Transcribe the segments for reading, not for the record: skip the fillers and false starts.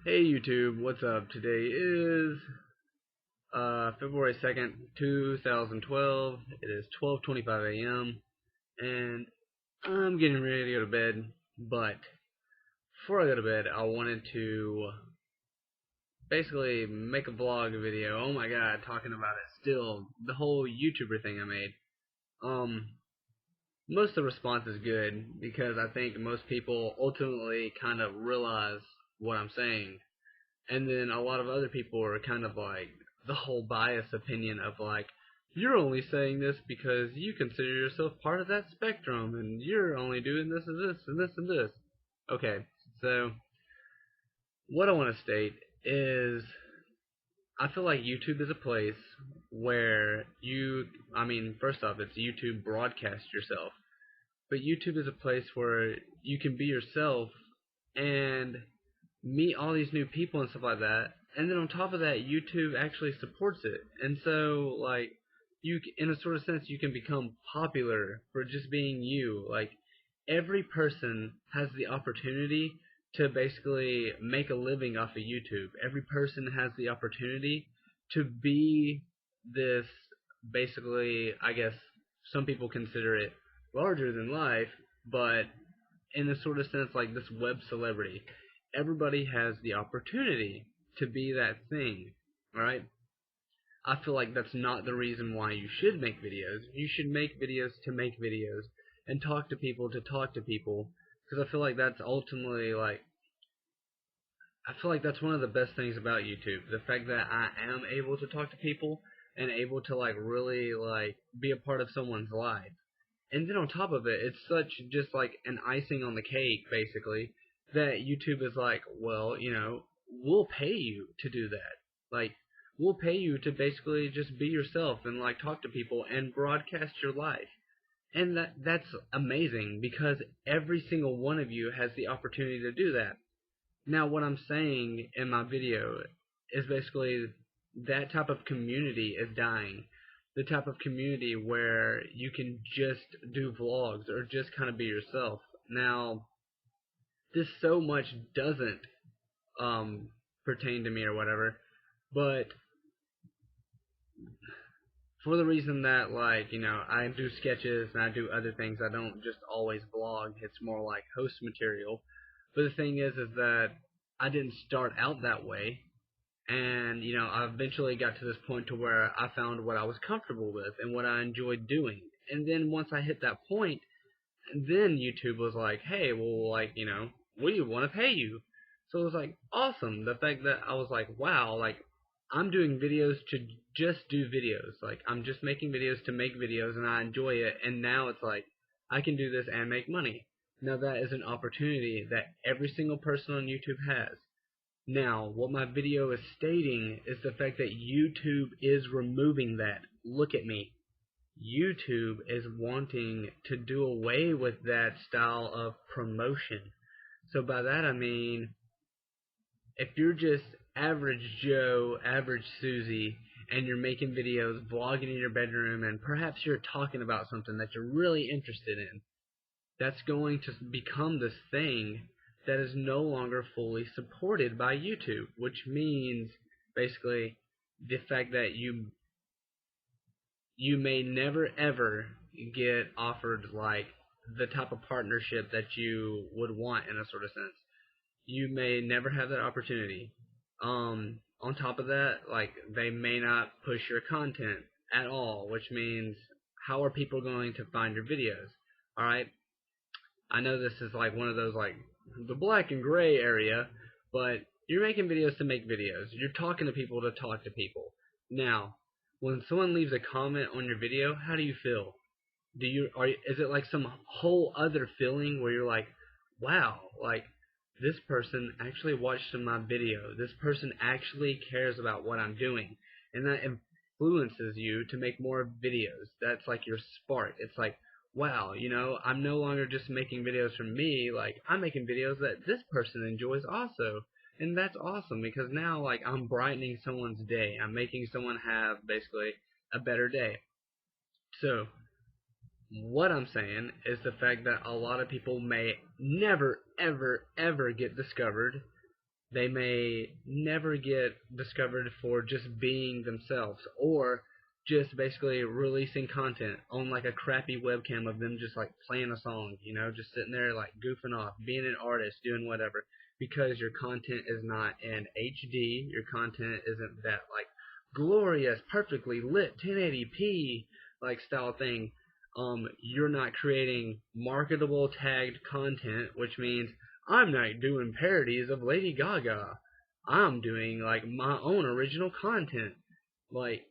Hey YouTube, what's up? Today is February 2nd, 2012. It is 12:25 a.m. and I'm getting ready to go to bed. But before I go to bed, I wanted to basically make a vlog video. Oh my god, talking about it still, the whole YouTuber thing I made. Um Most of the response is good because I think most people ultimately kind of realize what I'm saying. And then a lot of other people are kind of like the whole bias opinion of like, you're only saying this because you consider yourself part of that spectrum and you're only doing this and this and this and this. Okay, so what I want to state is I feel like YouTube is a place where first off, it's YouTube broadcast yourself, but YouTube is a place where you can be yourself and meet all these new people and stuff like that. And then on top of that, YouTube actually supports it. And so, like, in a sort of sense, you can become popular for just being you. Like, every person has the opportunity to basically make a living off of YouTube. Every person has the opportunity to be this, basically, I guess some people consider it larger than life, but in a sort of sense, like this web celebrity. Everybody has the opportunity to be that thing, right? I feel like that's not the reason why you should make videos. You should make videos to make videos and talk to people to talk to people, because I feel like that's ultimately like I feel like that's one of the best things about YouTube. The fact that I am able to talk to people and able to like really like be a part of someone's life. And then on top of it, it's such just like an icing on the cake, basically, that YouTube is like, well, we'll pay you to do that. Like, we'll pay you to basically just be yourself and like talk to people and broadcast your life. And that's amazing because every single one of you has the opportunity to do that. Now, what I'm saying in my video is basically that type of community is dying. The type of community where you can just do vlogs or just kind of be yourself. Now, this so much doesn't pertain to me or whatever, but for the reason that, like, I do sketches and I do other things, I don't just always vlog. It's more like host material. But the thing is that I didn't start out that way. And, I eventually got to this point to where I found what I was comfortable with and what I enjoyed doing. And then once I hit that point, then YouTube was like, hey, well, like, we want to pay you. So it was like awesome. The fact that I was like, wow, like, I'm doing videos to just do videos. Like, I'm just making videos to make videos and I enjoy it. And now it's like, I can do this and make money. Now that is an opportunity that every single person on YouTube has. Now, what my video is stating is the fact that YouTube is removing that. Look at me. YouTube is wanting to do away with that style of promotion. So by that I mean, if you're just average Joe, average Susie, and you're making videos, vlogging in your bedroom, and perhaps you're talking about something that you're really interested in, that's going to become this thing that is no longer fully supported by YouTube, which means basically the fact that you may never ever get offered like the type of partnership that you would want in a sort of sense. You may never have that opportunity. On top of that, like, they may not push your content at all, which means how are people going to find your videos? Alright, I know this is like one of those like the black and gray area, but you're making videos to make videos. You're talking to people to talk to people. Now, when someone leaves a comment on your video, how do you feel? Is it like some whole other feeling where you're like, wow, like this person actually watched my video. This person actually cares about what I'm doing, and that influences you to make more videos. That's like your spark. It's like, wow, I'm no longer just making videos for me, like, I'm making videos that this person enjoys also. And that's awesome because now, like, I'm brightening someone's day. I'm making someone have, basically, a better day. So, what I'm saying is the fact that a lot of people may never, ever, ever get discovered They may never get discovered for just being themselves, or just basically releasing content on like a crappy webcam of them just like playing a song, just sitting there like goofing off, being an artist, doing whatever, because your content is not in HD, your content isn't that like glorious, perfectly lit 1080p like style thing. You're not creating marketable tagged content, which means I'm not doing parodies of Lady Gaga. I'm doing like my own original content. Like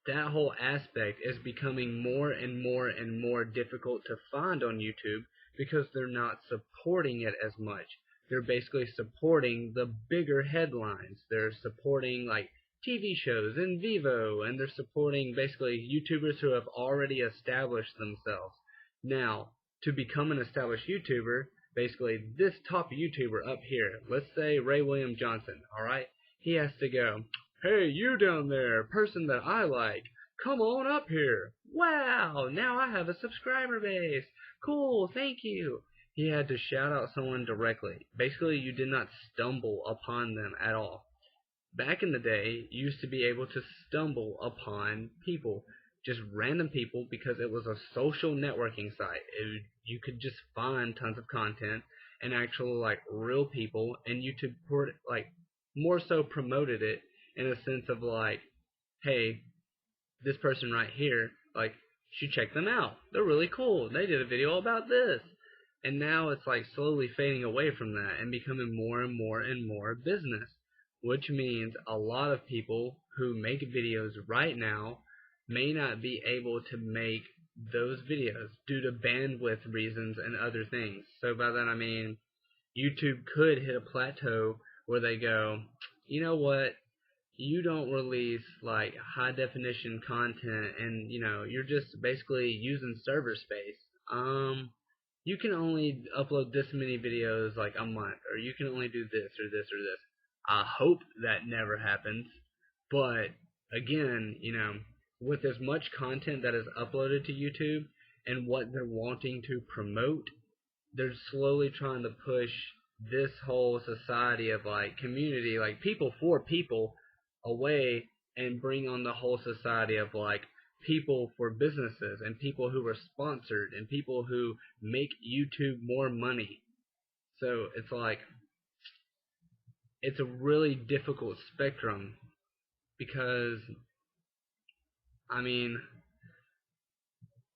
that whole aspect is becoming more and more and more difficult to find on YouTube because they're not supporting it as much. They're basically supporting the bigger headlines. They're supporting like TV shows in vivo, and they're supporting basically YouTubers who have already established themselves. Now, to become an established YouTuber, basically this top YouTuber up here, let's say Ray William Johnson, alright? He has to go, hey, you down there, person that I like, come on up here. Wow, now I have a subscriber base. Cool, thank you. He had to shout out someone directly. Basically, you did not stumble upon them at all. Back in the day, you used to be able to stumble upon people, just random people, because it was a social networking site. You could just find tons of content and actual like real people, and YouTube like more so promoted it in a sense of like, hey, this person right here, like, you should check them out. They're really cool. They did a video about this. And now it's like slowly fading away from that and becoming more and more and more business, which means a lot of people who make videos right now may not be able to make those videos due to bandwidth reasons and other things. So by that I mean YouTube could hit a plateau where they go, you know what, you don't release like high definition content, and you're just basically using server space. You can only upload this many videos like a month, or you can only do this or this or this. I hope that never happens, but again, with as much content that is uploaded to YouTube and what they're wanting to promote, they're slowly trying to push this whole society of like community, like people for people, away, and bring on the whole society of like people for businesses and people who are sponsored and people who make YouTube more money. So it's like it's a really difficult spectrum because I mean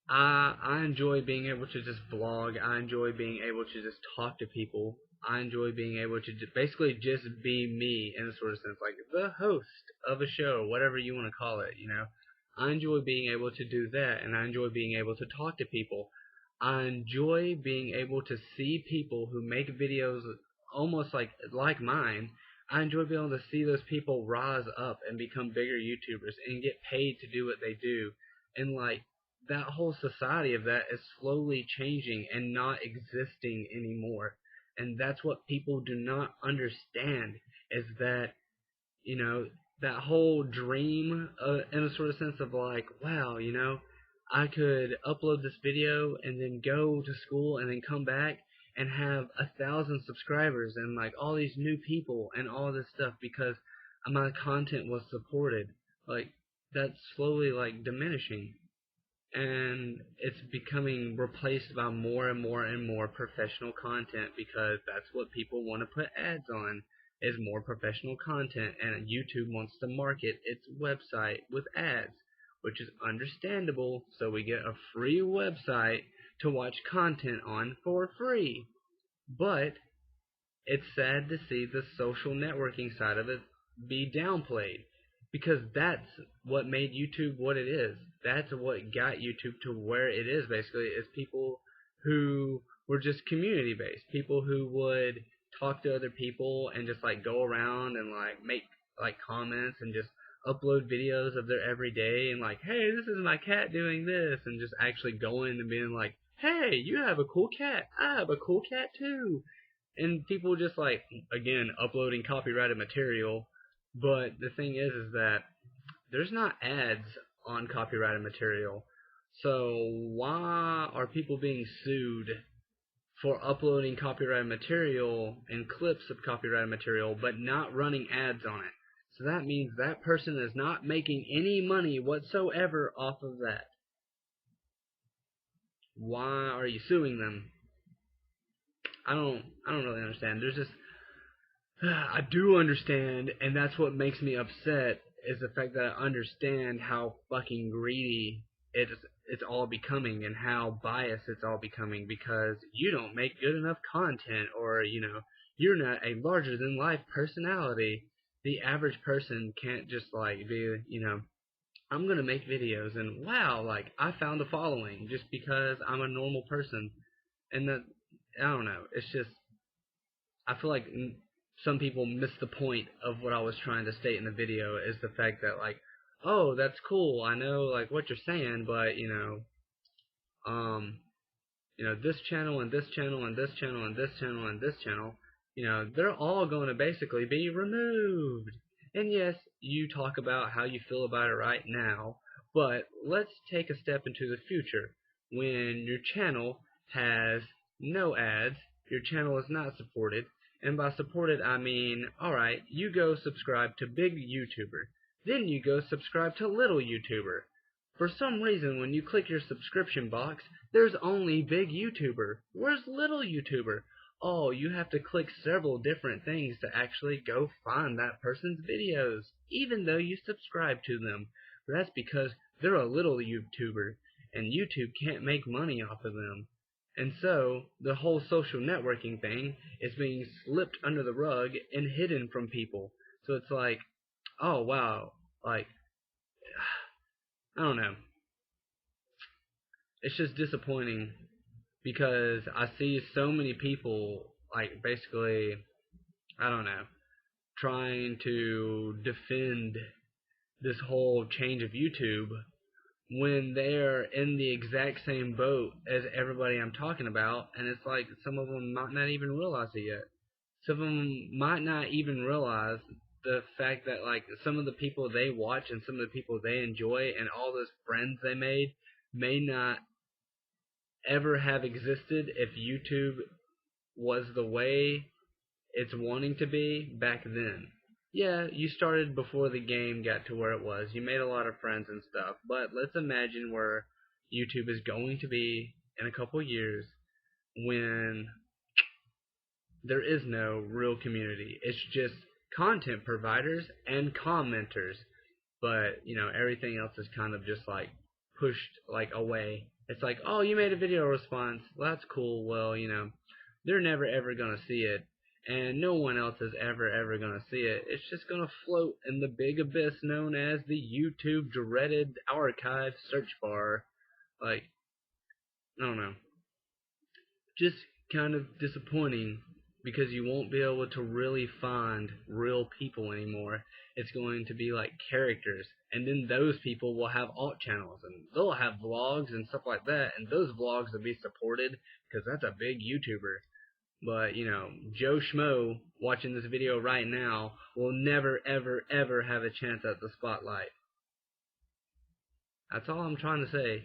I enjoy being able to just blog. I enjoy being able to just talk to people. I enjoy being able to basically just be me in a sort of sense, like the host of a show, whatever you want to call it. I enjoy being able to do that, and I enjoy being able to talk to people. I enjoy being able to see people who make videos almost like mine. I enjoy being able to see those people rise up and become bigger YouTubers and get paid to do what they do. And like that whole society of that is slowly changing and not existing anymore. And that's what people do not understand, is that, you know, that whole dream, in a sort of sense of like, wow, I could upload this video and then go to school and then come back and have 1,000 subscribers and like all these new people and all this stuff because my content was supported. Like, that's slowly like diminishing, and it's becoming replaced by more and more and more professional content because that's what people want to put ads on, is more professional content, and YouTube wants to market its website with ads, which is understandable, so we get a free website to watch content on for free. But it's sad to see the social networking side of it be downplayed, because that's what made YouTube what it is. That's what got YouTube to where it is, basically, is people who were just community based, people who would talk to other people and just like go around and like make like comments and just upload videos of their everyday and like, hey, this is my cat doing this, and just actually going and being like, hey, you have a cool cat, I have a cool cat too. And people just like, again, uploading copyrighted material. But the thing is that there's not ads on copyrighted material. So why are people being sued for uploading copyrighted material and clips of copyrighted material, but not running ads on it. So that means that person is not making any money whatsoever off of that. Why are you suing them? I don't really understand. There's just I do understand, and that's what makes me upset, is the fact that I understand how fucking greedy it's all becoming and how biased it's all becoming, because you don't make good enough content, or you're not a larger than life personality. The average person can't just like be, I'm gonna make videos and wow, like I found a following just because I'm a normal person. And that, I don't know, it's just, I feel like some people miss the point of what I was trying to state in the video, is the fact that, like, oh, that's cool, I know like what you're saying, but this channel and this channel and this channel and this channel and this channel, they're all going to basically be removed. And yes, you talk about how you feel about it right now, but let's take a step into the future when your channel has no ads, your channel is not supported, and by supported I mean, alright, you go subscribe to big YouTuber, then you go subscribe to little YouTuber. For some reason, when you click your subscription box, there's only big YouTuber. Where's little YouTuber? Oh, you have to click several different things to actually go find that person's videos, even though you subscribe to them. But that's because they're a little YouTuber, and YouTube can't make money off of them. And so, the whole social networking thing is being slipped under the rug and hidden from people. So it's like, oh wow, like, I don't know. It's just disappointing because I see so many people, like, basically, I don't know, trying to defend this whole change of YouTube when they're in the exact same boat as everybody I'm talking about, and it's like some of them might not even realize it yet. Some of them might not even realize the fact that, like, some of the people they watch and some of the people they enjoy and all those friends they made may not ever have existed if YouTube was the way it's wanting to be back then. Yeah, you started before the game got to where it was. You made a lot of friends and stuff, but let's imagine where YouTube is going to be in a couple years when there is no real community. It's just content providers and commenters. But, everything else is kind of just like pushed like away. It's like, oh, you made a video response. Well, that's cool. Well, they're never ever going to see it. And no one else is ever going to see it. It's just going to float in the big abyss known as the YouTube dreaded archive search bar. Like, I don't know. Just kind of disappointing because you won't be able to really find real people anymore. It's going to be like characters, and then those people will have alt channels, and they'll have vlogs and stuff like that, and those vlogs will be supported because that's a big YouTuber. But, Joe Schmo watching this video right now will never, ever have a chance at the spotlight. That's all I'm trying to say,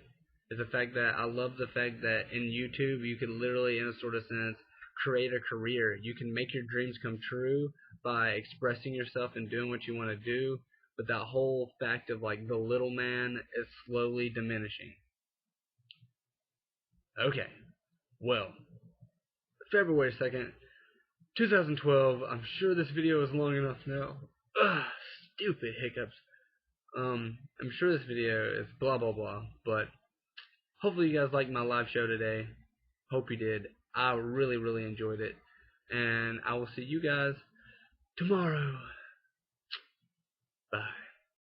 is the fact that I love the fact that in YouTube you can literally, in a sort of sense, create a career. You can make your dreams come true by expressing yourself and doing what you want to do, but that whole fact of, like, the little man is slowly diminishing. Okay, well, February 2nd, 2012. I'm sure this video is long enough now. Ugh, stupid hiccups. I'm sure this video is blah blah blah, but hopefully you guys liked my live show today. Hope you did. I really enjoyed it, and I will see you guys tomorrow. Bye.